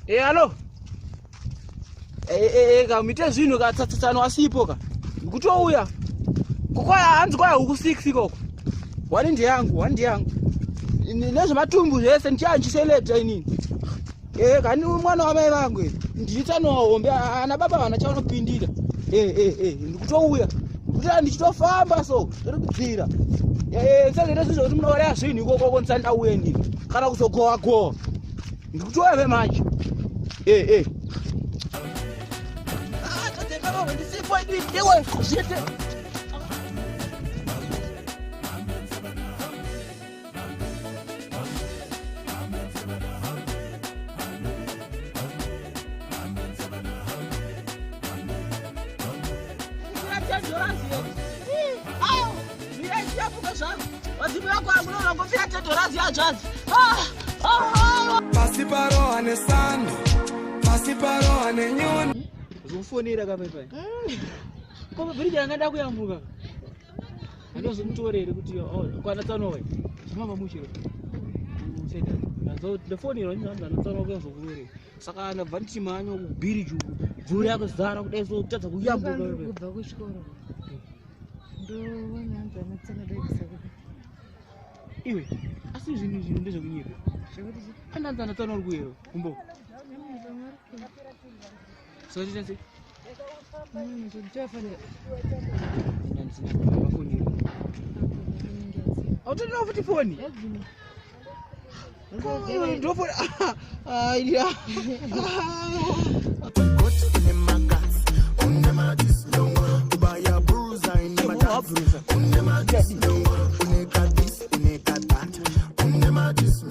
Allo. Kamite zvino Tsano asipo ka. Ngikutouya. Kukwaya hanzi kwaya huku 6 koko. Wani ndiyangu. Nezve matumbu zvese ndiyanjiseleta inini. Kani mwana wamai vangu nditsano hombe ana baba vana chaunopindira. Ndikutouya. Kuti ndichitofamba so, tiri kudzira. Saka ndezvo kuti munoora zvinhu ikoko ndisanda uye ndini. Kana kuzogowa. Ndikutouya vemanje. Tateka ndisipo ndiwe zvete. Pasiparo ane Tsano, pasiparo ane nyoni. Uzofonera ka pai. Koma bridge angada kuyambuka. Andozomutorere kuti kwana Tsano we. Chimamba muchiro. Usenda. Nazo the phone iro nyamba na Tsano kuzokurere. Saka anabva ndichimanyo ku bridge uku. Dzuri yako zara kudeso kutadza kuyambuka wewe. Kubva kuchikoro. Wana hanza na Tsano daisaka. Iwe, asi zvinhu ndezvekunyika. Andanza Tsano uri kuyero kumbo. So ndinzi. Nditafana. Autonomo futhi phone. Ndofona. Ila. This